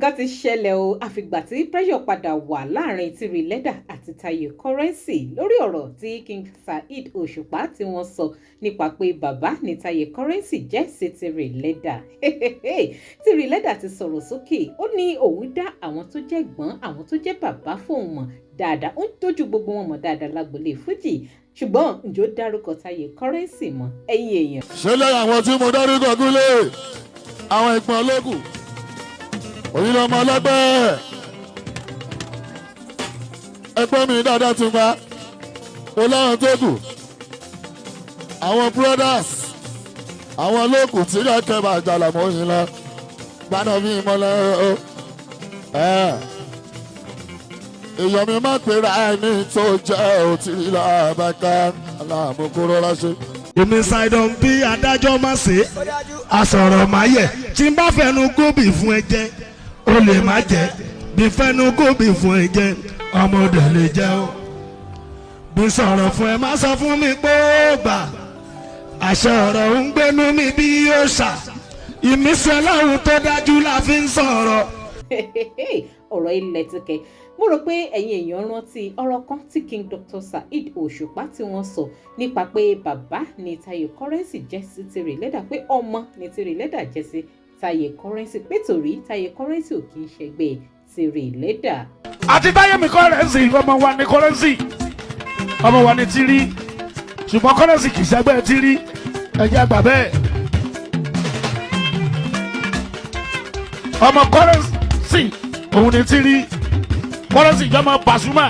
nǹkan ti ṣẹlẹ̀ o àfìgbà tí pressure padà wà láàrin Tiri Leather àti Taye Currency lórí ọ̀rọ̀ tí King Saheed Osupa tí wọ́n sọ nípa pé bàbá ní Taye Currency jẹ́ sí Tiri Leather. Tiri Leather ti sọ̀rọ̀ sókè ó ní òun dá àwọn tó jẹ́ gbọ́n àwọn tó jẹ́ bàbá fóun mọ̀ dáadáa ó ń tójú gbogbo wọn mọ̀ dáadáa Lagbole Fuji ṣùgbọ́n ǹjọ́ dárúkọ Taye Currency mọ́ ẹ̀yin èèyàn. ṣé lẹ́yìn àwọn tí mo dárúkọ gúnlẹ̀ àwọn ìpín ológun òyìnbó ọmọ ọlọ́gbẹ́ ẹgbẹ́ mi dáadáa tún pa olóhùn tó kù àwọn brothers àwọn olókùn tí kẹ́kẹ́ bá jalà mọ́ yín lọ gbaná bí ìmọ̀lẹ́ o èèyàn mi má pera ẹni tó jẹ́ òtírí làbàkà aláàmúkúrò láṣẹ. èmi ṣàìdàn bí adájọ́ má ṣe àsọ̀rọ̀ má yẹ tí n bá fẹnu gómìn fún ẹ jẹ o lè má jẹ bí fẹnu gómìn fún ẹ jẹ ọmọdé lè jẹ o bí sọ̀rọ̀ fún ẹ má sọ fún mi pé ó gbà àṣẹ ọ̀rọ̀ ń gbénú mi bí yóò ṣà ìmísí Ọlọ́run tó dájú la fi ń sọ̀rọ̀. ọ̀rọ̀ ilẹ̀ ti kẹ́ mo rò pé ẹ̀yin èèyàn rántí ọ̀rọ̀ kan tí King Dr. Saheed Osupa tí wọ́n sọ nípa pé bàbá ní Taye Currency jẹ́ sí Tiri Leather pé ọmọ ní Tiri Leather jẹ́ sí Taye Currency pé torí Taye Currency ò kì í ṣẹgbẹ́ Tiri Leather. àti Taye mi Currency ọmọ wa ní Currency ọmọ wa ní Tiri ṣùgbọ́n Currency kì í ṣẹgbẹ́ Tiri ẹ̀jẹ̀ àgbà bẹ́ẹ̀ ọmọ Currency òun ní Tiri Currency jọmọ pasuma.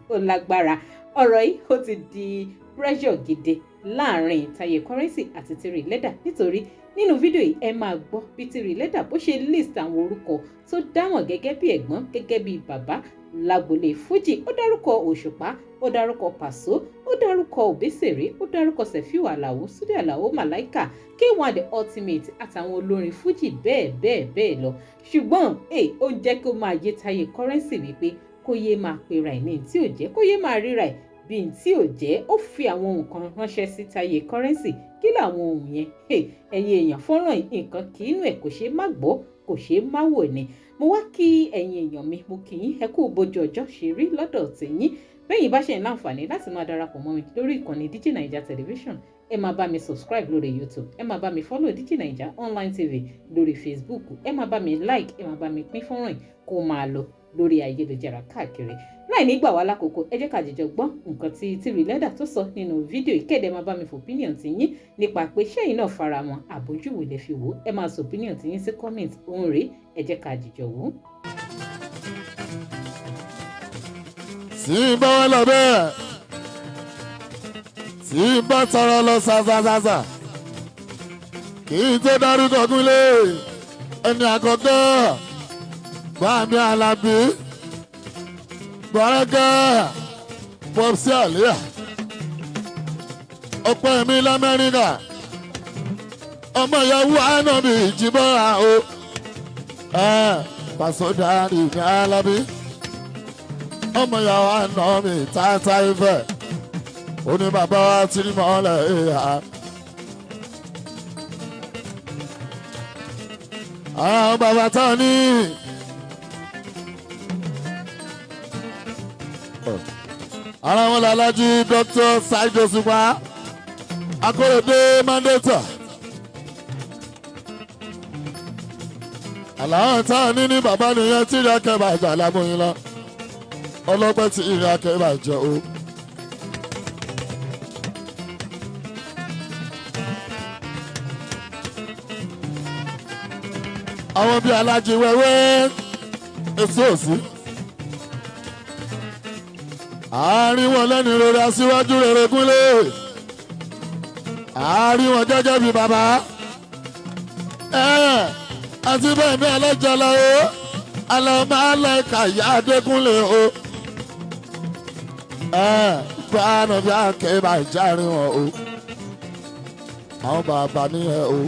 ó lágbára ọ̀rọ̀ yìí ó ti di pressure gidi láàrin Taye Currency àti Tiri Leather nítorí nínú fídíò yìí ẹ máa gbọ́ bí Tiri Leather bó ṣe list àwọn orúkọ tó dáwọn gẹ́gẹ́ bí ẹ̀gbọ́n gẹ́gẹ́ bí bàbá Lagbole Fuji ó dárúkọ Òṣùpá ó dárúkọ Paso ó dárúkọ Obesere ó dárúkọ Sefiu Alao Sude Alao Malaika K1 the Ultimate àtàwọn olórin Fuji bẹ́ẹ̀ lọ ṣùgbọ́n ó jẹ́ kó máa yé Taye Currency wípé kó yé máa pera ẹ̀ ní tí ò jẹ́ kó yé máa ríra ẹ̀ bí n tí ò jẹ́ ó fi àwọn ohun kan ránṣẹ́ sí Taye Currency kí làwọn ohun yẹn ẹ̀yin èèyàn fọ́nrán nǹkan kì í nù ẹ̀ kò ṣeé má gbọ́ kò ṣeé má wò ni mo wá kí ẹ̀yin èèyàn mi mo kì í ẹ kú bójú ọjọ́ ṣe rí lọ́dọ̀ tẹ̀yìn bẹ́yìn bá ṣe ń láǹfààní láti máa darapọ̀ mọ́ mi lórí ìkànnì DIGINAIJA television ẹ máa bá mi subscribe lórí YouTube ẹ máa bá mi follow DIGINAIJA online TV lórí Facebook ẹ máa bá mi like ẹ máa bá mi pín fọ́nrán kó máa lọ lórí ayélujára káàkiri láì nígbà wá lákòókò ẹ jẹ́ ká jìjọ gbọ́ nǹkan tí Tiri Leather tó sọ nínú fídíò ìkéde máa bá mi fò opinion ti yín nípa pé ṣẹ́yìn náà fara wọn àbójúwò lè fi wò ẹ máa sọ opinion ti yín sí comment òun rèé ẹ jẹ́ ká jìjọ wò. tí bá wà lọ bẹ́ẹ̀ tí bá tọrọ lọ ṣàṣàṣàṣà kì í tó dárúkọ gúnlẹ̀ ẹni àkọ́kọ́ Bàmí Alábí Bàrẹ́kẹ́ Pọ́psí Àlíyà ọ̀pọ̀ ẹ̀mí l'Amẹ́ríkà ọmọ ìyàwó ànábì ìjìbọ́ra o Paso Dàrí ní Alábí ọmọ ìyàwó ànábì tààtà Ifẹ̀ oní bàbá wa Tiri mọ́lẹ̀ ìhà. àwọn bàbá táwọn ní. ara wọn làlájú Dr. Saheed Osupa Akóredé mandata àlàáhùn táwọn ní bàbá nìyẹn tí ìrìn akẹ́bà àjà lámúyín lọ ọlọ́pẹ́ tí ìrìn akẹ́bà jẹ o. àwọn bíi alájí wẹ́wẹ́ èso òsì. àárín wọn lẹ́nu rere aṣíwájú rere gúnlẹ̀ àárín wọn gẹ́gẹ́ bí bàbá àti bẹ́ẹ̀ ní ẹlẹ́jọ́lá o alọ́mọ aláìka ìyá adékúnlẹ̀ o gbọ́nà bí akẹ́bà ìjárin wọn o àwọn bàbá níyẹn o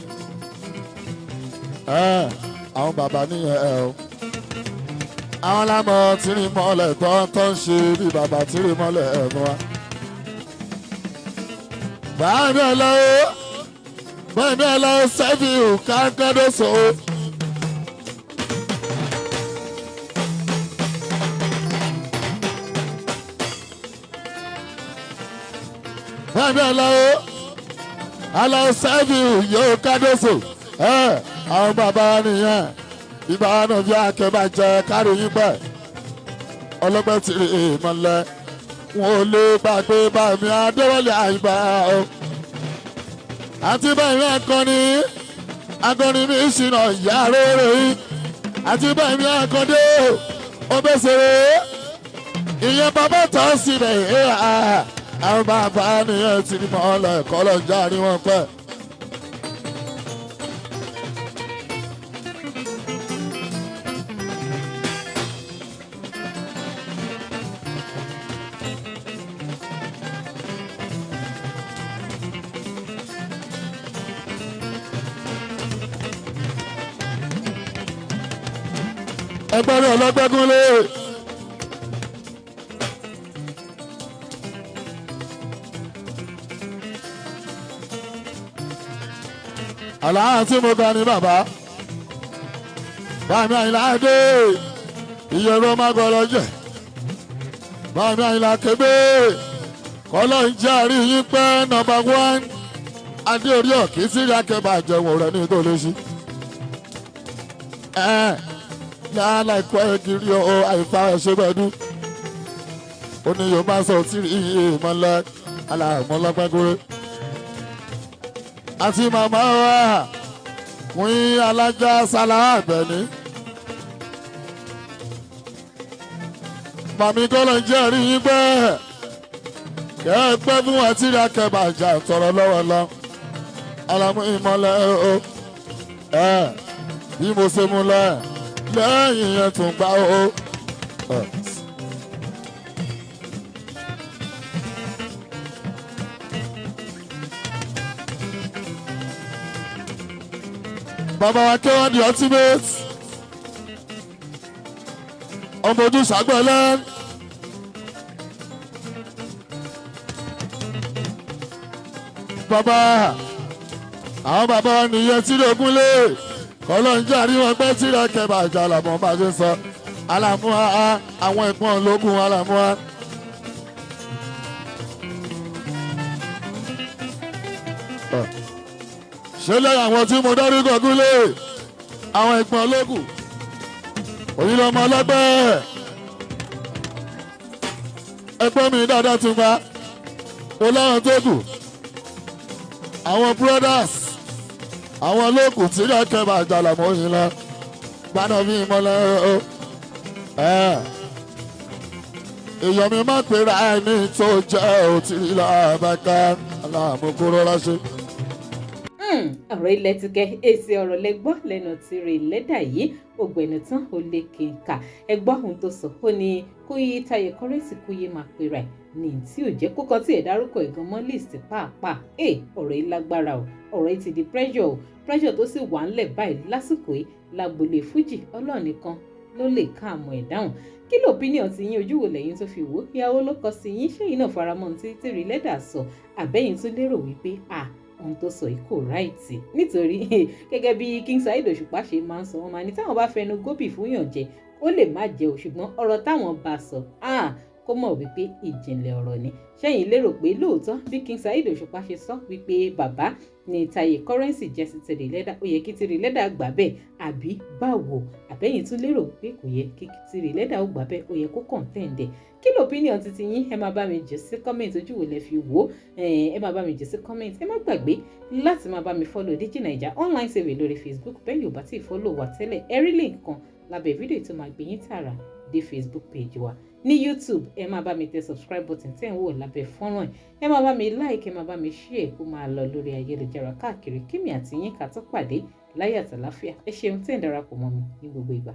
àwọn bàbá níyẹn o. àwọn lámọ̀ Tiri mọ́lẹ̀ tó ń ṣe bí bàbá Tiri mọ́lẹ̀ ẹ̀fọn wa. báyìí ẹ lọ Sefiu Kánkẹ́dọ́sọ. báyìí aláwọ̀ sẹ́ẹ̀bì yóò kádóso àwọn bàbá nìyẹn ìgbà náà bí akẹ́bàjẹ́ kárí yín pẹ́ ọlọ́gbẹ́ ti rí ìmọ̀lẹ́ wọn ò lè gbàgbé bàmí adéwọlé àyíbá o àti báyìí akọni mi ṣìnà ìyá rere yìí àti báyìí akọdé ọbẹ̀sẹ̀rẹ̀ ìyẹn bàbá tọ́ síbẹ̀ àwọn bàbá nìyẹn ti ní mọ́lẹ̀ kọ́lọ̀ járe wọn pẹ́. ẹgbẹ́rún ọlọ́gbẹ́gúnlé. àlàáhàn tí mo ga ni bàbá báàmì àyìnlá dé ìyẹ̀rọ mágọ̀lọ́ jẹ̀ báàmì àyìnlá kébé kọ́lọ́ ń jẹ́ àrí yín pẹ́ nọ́mbà 1 adé orí ọ̀kí tí ìyá kẹba àjẹwò rẹ̀ ní ìtòlẹ́sí. Yálà ikọ̀ ẹ̀gìrì o àìfà ẹ̀ṣẹ̀gbẹ̀dú ó ní yóò máa sọ Tiri ìmọ̀lẹ́ aláàmọ́lọ́gbẹ́gúrẹ́ àti màmá wa fún alájà sálá àgbẹ̀ní màmí kọ́lọ̀ ń jẹ́ rí yín bẹ́ẹ̀ kẹ́ ẹ pẹ́ fún wa Tiri akẹ́bà àjà tọrọ lọ́wọ́ lọ alámú ìmọ̀lẹ́ o bí mo ṣe mú lọ lẹ́yìn yẹn tún gbá o. Bàbá wa kí wọ́n di ultimate ọmọ ojú ṣàgbọ́lẹ́. Bàbá àwọn bàbá wa nìyẹn Tiri Ògúnlé kọlọ́njẹ́ àríwọ̀n gbẹ́ Tiri akẹ́bà àjà àlàmọ́ bá ṣe sọ alámúhà àwọn ẹ̀gbọ́n ológun alámúhà. ṣé lẹ́yìn àwọn tí mo dárí gọ̀gúnlé àwọn ẹ̀gbọ́n ológun òyìnbó ọlọ́gbẹ́ ẹgbọ́n mi dáadáa tún bá mo láwọn tó kù àwọn brothers àwọn olókùn Tiri akẹ́bà àjàlá mọ́ yín lọ gbaná bí mọ́lẹ́ o èèyàn mi má pera ẹni tó jẹ́ òtírí làbàkà aláàmúkúrò láṣẹ. ọ̀rọ̀ ilẹ̀ ti kẹ́ èsì ọ̀rọ̀ lẹ́gbọ́ lẹ́nu Tiri lẹ́dà yìí ògbẹ̀nù tán ó lé kínká ẹgbọ́ ohun tó sọ ó ní kó yí Taye Currency kó yé máa pera ẹ̀ ní tí ò jẹ́ kókó tí ẹ̀ dárúkọ ìgan mọ́ list pàápàá ọ̀rọ̀ yìí lágbára o ọ̀rọ̀ yìí ti di pressure tó sì wà ńlẹ̀ báyìí lásìkò yìí Lagbole Fuji Ọlọ́run nìkan ló lè ká àmọ́ ẹ̀ dáhùn kí ló opinion ti yín ojú wo lẹ́yìn tó fi wò ìyàwó ló kọ sí yín ṣẹ́yìn náà faramọ́ tí Tiri lẹ́dà sọ àbẹ́yìn tó lérò wípé ohun tó sọ yìí kò ráìtì nítorí gẹ́gẹ́ bí King Saheed Osupa ṣe máa ń sọ wọn máa ní táwọn bá fẹnu góbì fún yàn jẹ ó lè má jẹ ò ṣùgbọ́n ọ̀rọ̀ táwọn bá sọ kó mọ̀ wípé ìjìnlẹ̀ ọ̀rọ̀ ni ṣẹ́yìn lérò pé lóòótọ́ bí King Saheed Osupa ṣe sọ wípé bàbá ni Taye Currency jẹ́ sí Tiri lẹ́dà ó yẹ kí Tiri lẹ́dà gbà bẹ́ẹ̀ àbí báwo àbẹ́yìn tún lérò pé kò yẹ kí Tiri lẹ́dà ó gbà bẹ́ẹ̀ ó yẹ kó kọ̀ǹtẹ́ǹdẹ̀ kí ló opinion titi yín ẹ máa bá mi jù sí comment ojú wo lẹ fi wò ẹ máa bá mi jù sí comment ẹ má gbàgbé láti máa bá mi follow DIGINAIJA online survey lórí Facebook bẹ́ẹ̀ yóò bá tí ì follow wa tẹ́lẹ̀ ẹ rí link kan lábẹ́ fídíò tó máa gbé yín tààrà dé Facebook page wa ní YouTube ẹ máa bá mi tẹ subscribe button tẹ́ ń wò lábẹ́ fọ́nrán ẹ máa bá mi like ẹ máa bá mi share kó máa lọ lórí ayélujára káàkiri kíni àti yín ká tó pàdé láyé àtàláfíà ẹ ṣeun tẹ́ ń darapọ̀ mọ́ mi ní gbogbo ìgbà.